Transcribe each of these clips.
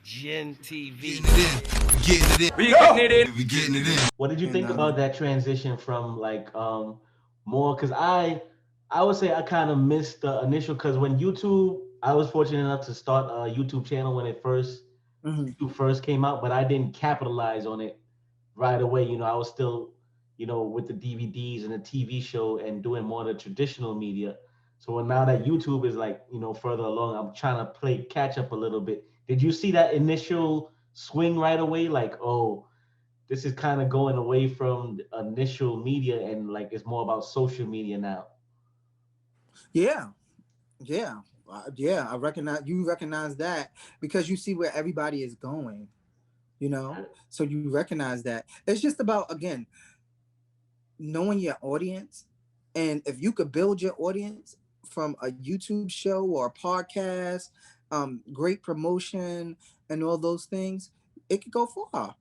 Gen TV. What did you think about that transition from like more? Because I would say I kind of missed the initial, because when YouTube, I was fortunate enough to start a YouTube channel when it first Mhm. YouTube first came out, but I didn't capitalize on it right away. I was still, with the DVDs and the TV show and doing more of the traditional media. So now that YouTube is like, further along, I'm trying to play catch up a little bit. Did you see that initial swing right away? Like, oh, this is kind of going away from the initial media and like it's more about social media now. Yeah, yeah, yeah. I recognize you recognize that because you see where everybody is going. You know, so you recognize that it's just about again knowing your audience, and if you could build your audience from a YouTube show or a podcast, great promotion and all those things, it could go far.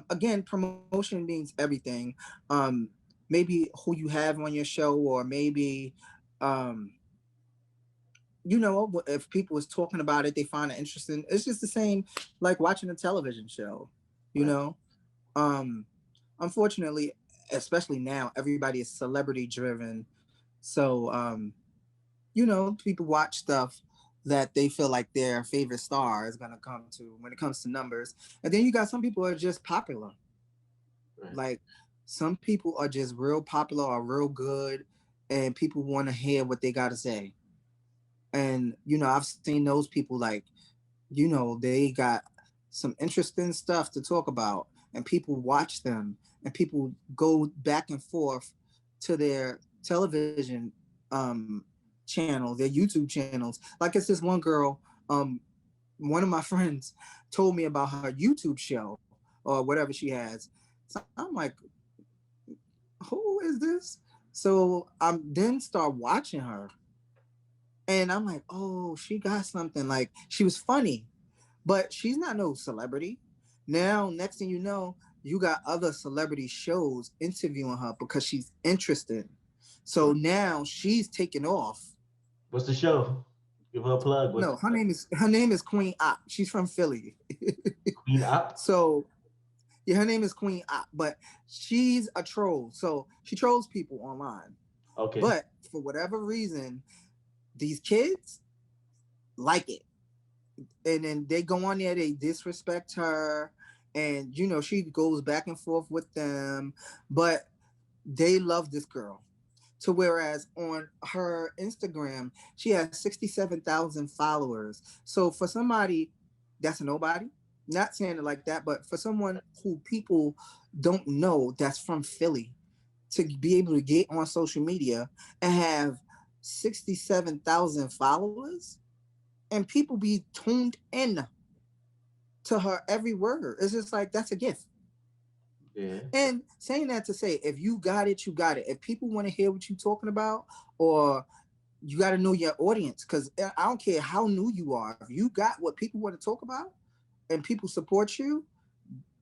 Again, promotion means everything. Maybe who you have on your show, or maybe um, if people is talking about it, they find it interesting. It's just the same like watching a television show. You Right. know, um, unfortunately, especially now, everybody is celebrity driven. So, people watch stuff that they feel like their favorite star is gonna come to when it comes to numbers. And then you got some people who are just popular. Right. Like some people are just real popular or real good, and people want to hear what they got to say. And I've seen those people like, they got some interesting stuff to talk about, and people watch them, and people go back and forth to their television channels, their YouTube channels. Like it's this one girl, one of my friends told me about her YouTube show or whatever she has. So I'm like, who is this? So I then start watching her, and I'm like, oh, she got something. Like she was funny, but she's not no celebrity. Now, next thing you know, you got other celebrity shows interviewing her because she's interested. So Right. now she's taking off. What's the show? Give her a plug. What's No, the her name is Queen Op. She's from Philly. Queen Op? So yeah, her name is Queen Op, but she's a troll. So she trolls people online. Okay. But for whatever reason, these kids like it. And then they go on there, they disrespect her, and she goes back and forth with them, but they love this girl. To whereas on her Instagram, she has 67,000 followers. So for somebody that's a nobody, not saying it like that, but for someone who people don't know that's from Philly to be able to get on social media and have 67,000 followers, and people be tuned in to her every word. It's just like that's a gift. Yeah. And saying that to say, if you got it, you got it. If people want to hear what you're talking about, or you got to know your audience, because I don't care how new you are. If you got what people want to talk about and people support you,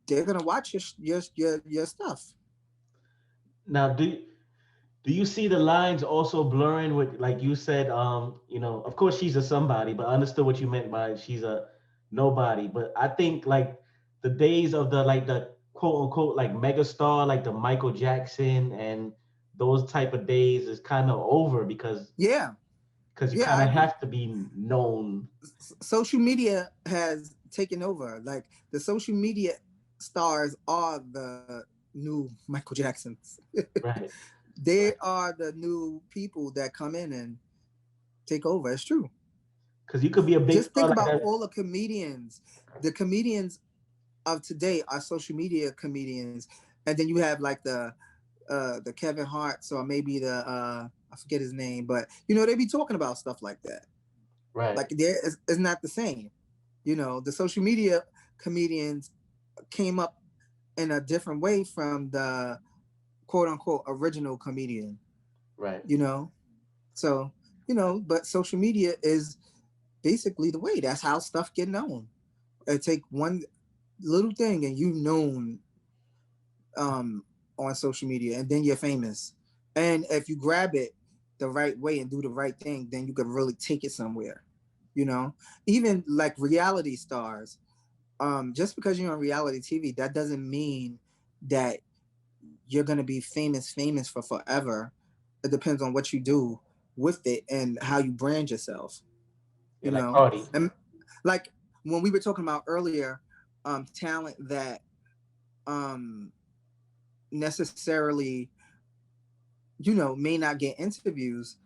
they're gonna watch your stuff. Now, do you see the lines also blurring with, like you said, of course she's a somebody, but I understood what you meant by she's a nobody. But I think like the days of the quote unquote like megastar, like the Michael Jackson and those type of days is kind of over, because Yeah, you yeah, kind I of agree. have to be known. Social media has taken over. Like the social media stars are the new Michael Jacksons. Right. They are the new people that come in and take over. It's true. Because you could be a big Just star think like about that. all the comedians. The comedians of today are social media comedians, and then you have like the Kevin Hart's, or maybe the I forget his name, but they be talking about stuff like that. Right. Like there is not the same. The social media comedians came up in a different way from the quote unquote original comedian. Right. You know, so but social media is basically the way. That's how stuff get known. It take one little thing and you known on social media, and then you're famous. And if you grab it the right way and do the right thing, then you could really take it somewhere. Even like reality stars. just because you're on reality TV, that doesn't mean that you're gonna be famous for forever. It depends on what you do with it and how you brand yourself. Yeah, You like know, Cardi. and like when we were talking about earlier, talent that um necessarily, may not get interviews.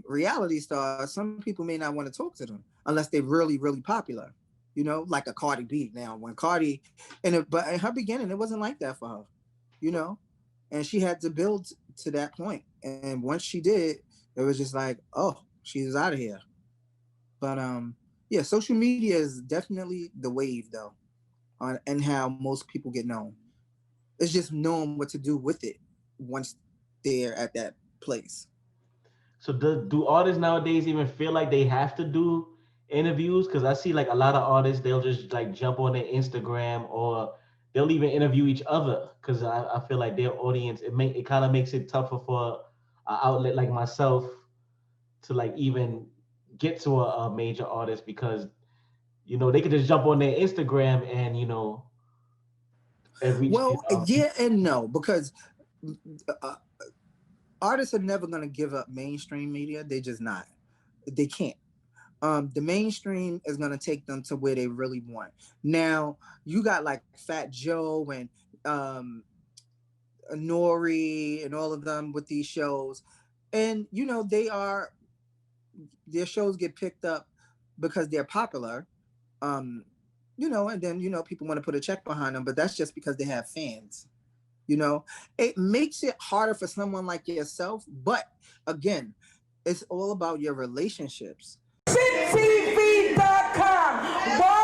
Reality stars, some people may not want to talk to them unless they're really, really popular. Like a Cardi B. Now, when Cardi, but in her beginning, it wasn't like that for her. You know, and she had to build to that point. And once she did, it was just like, oh, she's out of here. But yeah, social media is definitely the wave though, on and how most people get known. It's just knowing what to do with it once they're at that place. So do artists nowadays even feel like they have to do interviews? Because I see like a lot of artists, they'll just like jump on their Instagram or they'll even interview each other. Because I feel like their audience, it kind of makes it tougher for an outlet like myself to like even get to a major artist because they could just jump on their Instagram and and reach Well, yeah and no, because uh, artists are never going to give up mainstream media. They just not. They can't. The mainstream is going to take them to where they really want. Now, you got like Fat Joe and um, Nori and all of them with these shows. And, their shows get picked up because they're popular. Um, and then, people want to put a check behind them, but that's just because they have fans. It makes it harder for someone like yourself, but again, it's all about your relationships.